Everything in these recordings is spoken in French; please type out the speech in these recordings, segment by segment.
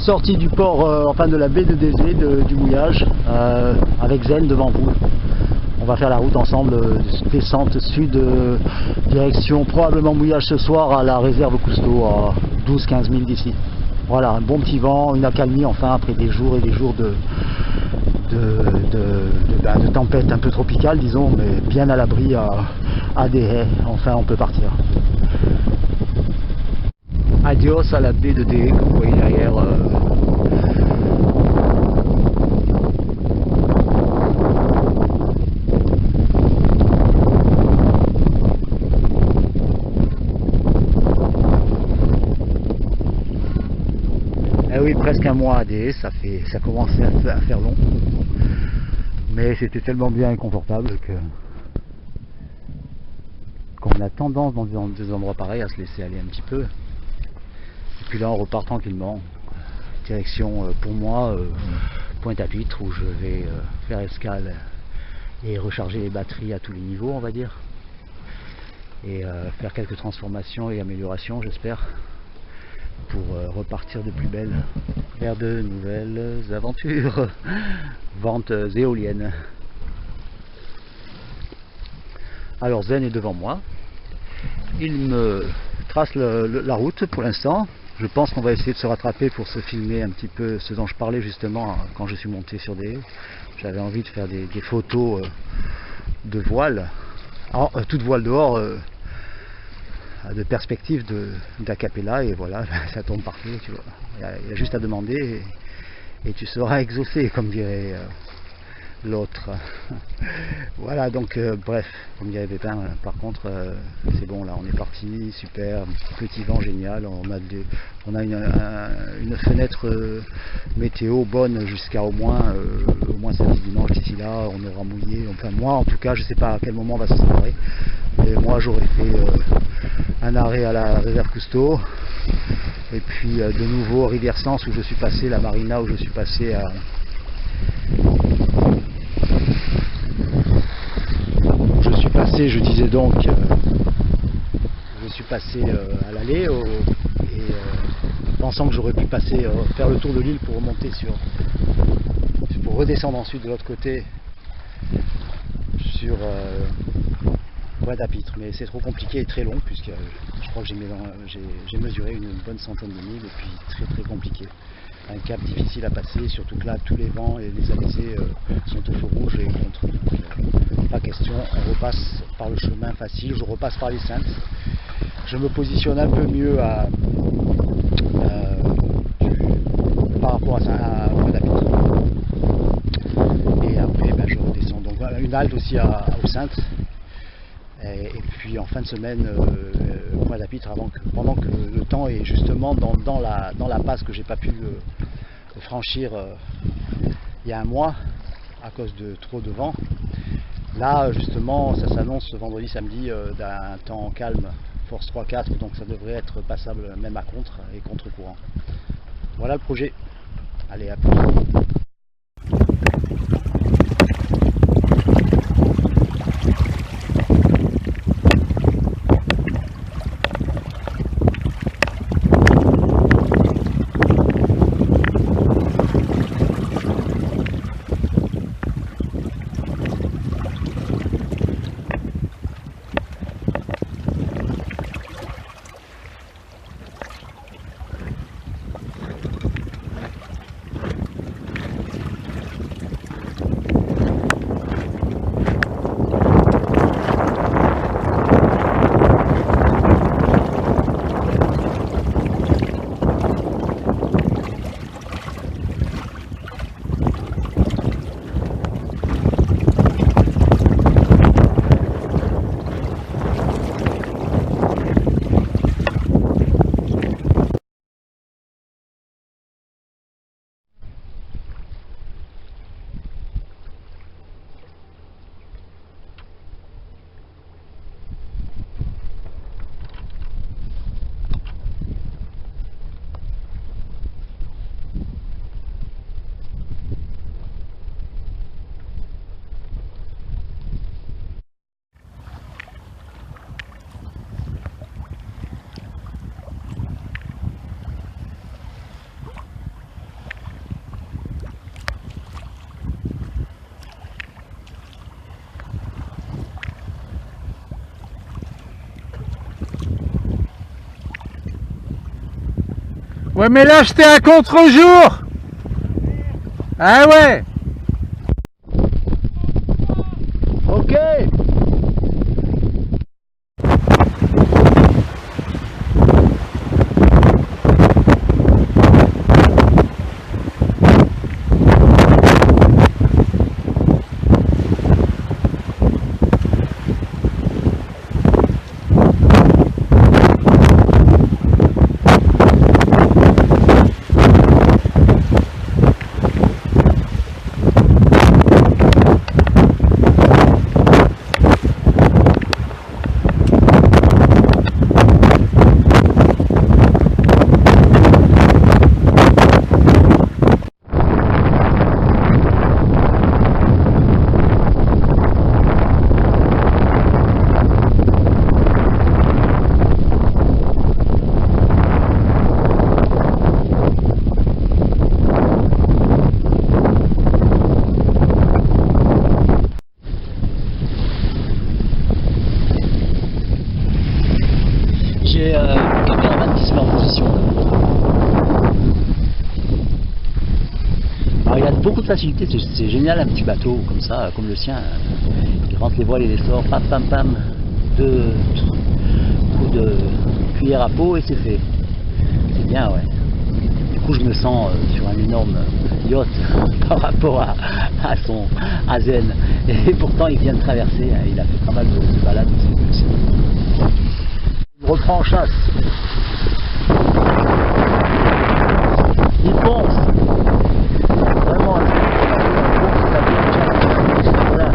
sortie du port, enfin de la baie de Désé, du mouillage, avec Zen devant vous. On va faire la route ensemble, descente sud, direction probablement mouillage ce soir à la réserve Cousteau, à 12-15 000 d'ici. Voilà, un bon petit vent, une accalmie enfin après des jours et des jours de tempête un peu tropicale, disons, mais bien à l'abri à des haies. Enfin, on peut partir. Adios à la baie de Dé, comme vous voyez derrière. Eh oui, presque un mois à Dé, ça commençait à faire long. Mais c'était tellement bien et confortable qu'on a tendance dans des endroits pareils à se laisser aller un petit peu. Et puis là on repart tranquillement. Direction pour moi Pointe-à-Pitre où je vais faire escale et recharger les batteries à tous les niveaux on va dire. Et faire quelques transformations et améliorations j'espère. Pour repartir de plus belle vers de nouvelles aventures. Ventes éoliennes. Alors Zen est devant moi. Il me trace la route pour l'instant. Je pense qu'on va essayer de se rattraper pour se filmer un petit peu ce dont je parlais justement quand je suis monté sur des haies. J'avais envie de faire des photos de voile. Alors, toute voile dehors. De perspective d'acapella et voilà, ça tombe parfait, tu vois. Il y a juste à demander et tu seras exaucé, comme dirait l'autre. Voilà, donc bref, comme dirait Pépin, par contre, c'est bon, là, on est parti, super, petit vent génial, on a une fenêtre météo bonne jusqu'à au moins samedi, dimanche, d'ici là, on aura mouillé, enfin moi en tout cas, je sais pas à quel moment on va se séparer, mais moi j'aurais fait un arrêt à la réserve Cousteau, et puis de nouveau Rivière Sens où je suis passé, la marina où je suis passé à... Je disais donc, je suis passé à l'allée et pensant que j'aurais pu passer, faire le tour de l'île pour remonter pour redescendre ensuite de l'autre côté sur Pointe-à-Pitre, mais c'est trop compliqué et très long puisque je crois que j'ai mesuré une bonne centaine de milles et puis très compliqué. Un cap difficile à passer, surtout que là tous les vents et les alizés sont au feu rouge et contre. Donc, pas question, on repasse par le chemin facile, je repasse par les Saintes. Je me positionne un peu mieux par rapport à Pointe-à-Pitre. Et après ben, je redescends. Donc une halte aussi aux Saintes. Et puis en fin de semaine, Pointe-à-Pitre pendant que le temps est justement dans la passe que j'ai pas pu franchir il y a un mois à cause de trop de vent. Là justement ça s'annonce ce vendredi samedi d'un temps calme, force 3-4, donc ça devrait être passable même à contre et contre-courant. Voilà le projet. Allez, à plus. Ouais, mais là, j'étais à contre-jour. Ah ouais. Ok. J'ai le caméraman qui se met en position. Alors il a beaucoup de facilité, c'est génial un petit bateau comme ça, comme le sien. Il rentre les voiles et les sort, pam pam pam, deux coups de cuillère à peau et c'est fait. C'est bien, ouais. Du coup je me sens sur un énorme yacht par rapport à Zen. Et pourtant il vient de traverser, hein, il a fait pas mal de balades aussi. Il reprend en chasse. Il pense. Vraiment. Voilà.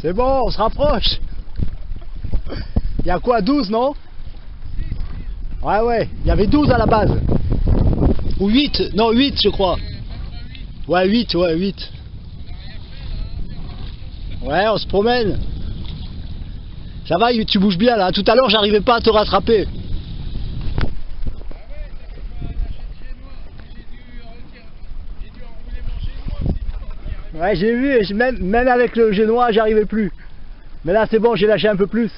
C'est bon, on se rapproche. Il y a quoi, 12, non? Ouais, il y avait 12 à la base. Ou 8, non 8 je crois. Ouais, 8, ouais, 8. Ouais, on se promène. Ça va, tu bouges bien là. Tout à l'heure, j'arrivais pas à te rattraper. Ouais, j'ai vu, et même avec le génois, j'arrivais plus. Mais là, c'est bon, j'ai lâché un peu plus.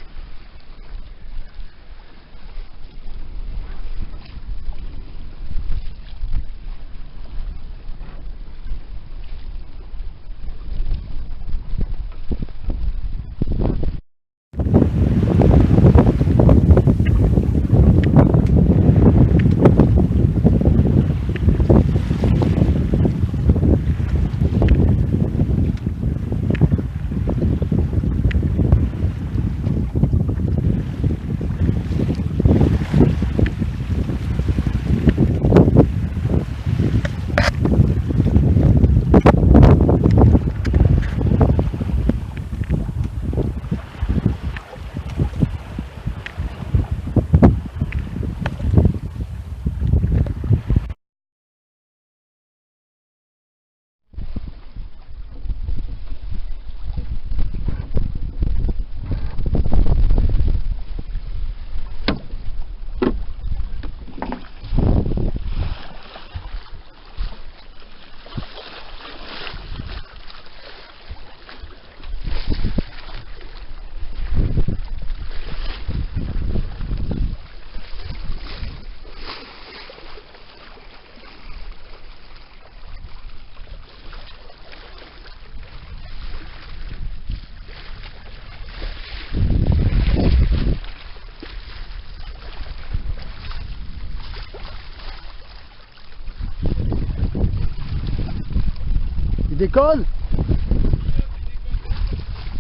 Il décolle?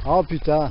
Oh putain.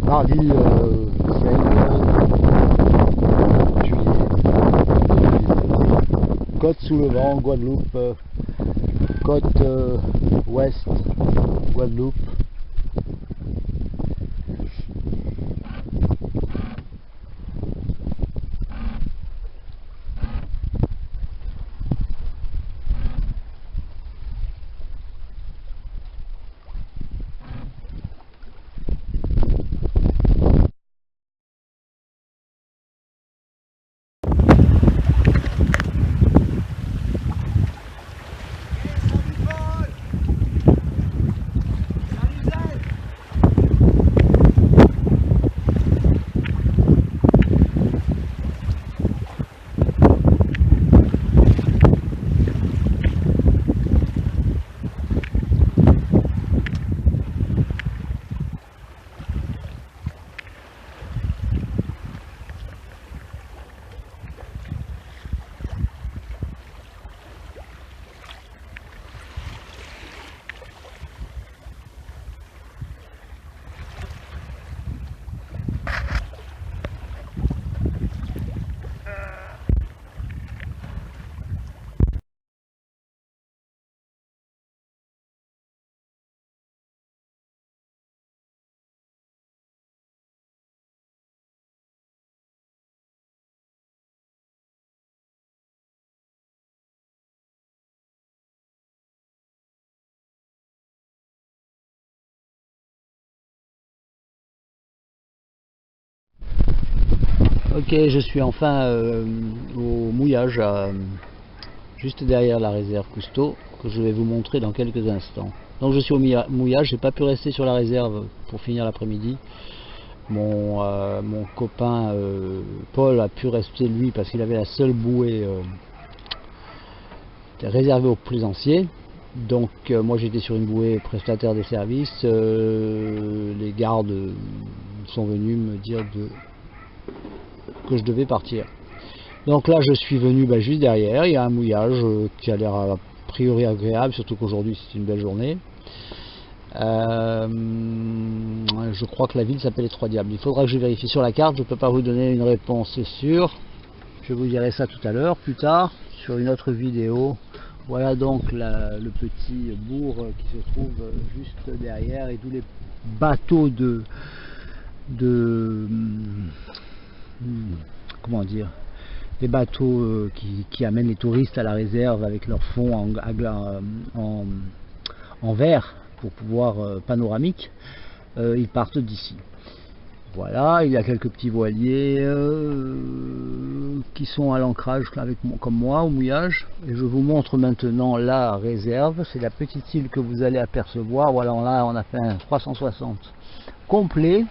Mardi 5 juillet. Côte sous le vent, Guadeloupe. Côte ouest, Guadeloupe. Ok, je suis enfin au mouillage, juste derrière la réserve Cousteau, que je vais vous montrer dans quelques instants. Donc je suis au mouillage, j'ai pas pu rester sur la réserve pour finir l'après-midi. Mon copain Paul a pu rester lui parce qu'il avait la seule bouée réservée aux plaisanciers. Donc moi j'étais sur une bouée prestataire des services. Les gardes sont venus me dire que je devais partir. Donc là je suis venu juste derrière, il y a un mouillage qui a l'air a priori agréable, surtout qu'aujourd'hui c'est une belle journée. Je crois que la ville s'appelle les Trois Diables. Il faudra que je vérifie sur la carte, je ne peux pas vous donner une réponse sûre. Je vous dirai ça tout à l'heure, plus tard, sur une autre vidéo Voilà donc le petit bourg qui se trouve juste derrière, et d'où les bateaux comment dire, les bateaux qui amènent les touristes à la réserve avec leur fond en verre pour pouvoir panoramique, ils partent d'ici. Voilà, il y a quelques petits voiliers qui sont à l'ancrage comme moi, au mouillage. Et je vous montre maintenant la réserve. C'est la petite île que vous allez apercevoir. Voilà, là on a fait un 360 complet.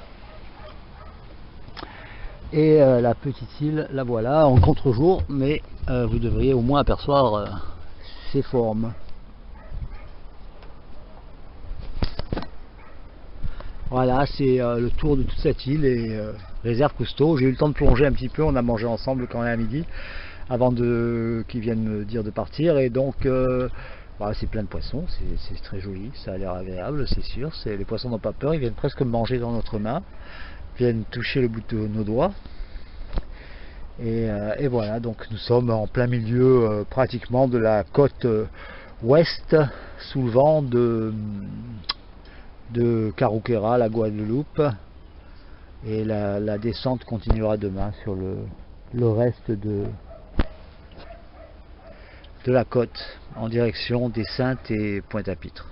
Et la petite île, la voilà, en contre-jour, mais vous devriez au moins apercevoir ses formes. Voilà, c'est le tour de toute cette île, et réserve costaud. J'ai eu le temps de plonger un petit peu, on a mangé ensemble quand même à midi, avant qu'ils viennent me dire de partir. Et donc, voilà, c'est plein de poissons, c'est très joli, ça a l'air agréable, c'est sûr. Les poissons n'ont pas peur, ils viennent presque manger dans notre main, viennent toucher le bout de nos doigts. Et voilà, donc nous sommes en plein milieu pratiquement de la côte ouest, sous le vent de Carrouqueira, la Guadeloupe, et la descente continuera demain sur le reste de la côte en direction des Saintes et Pointe-à-Pitre.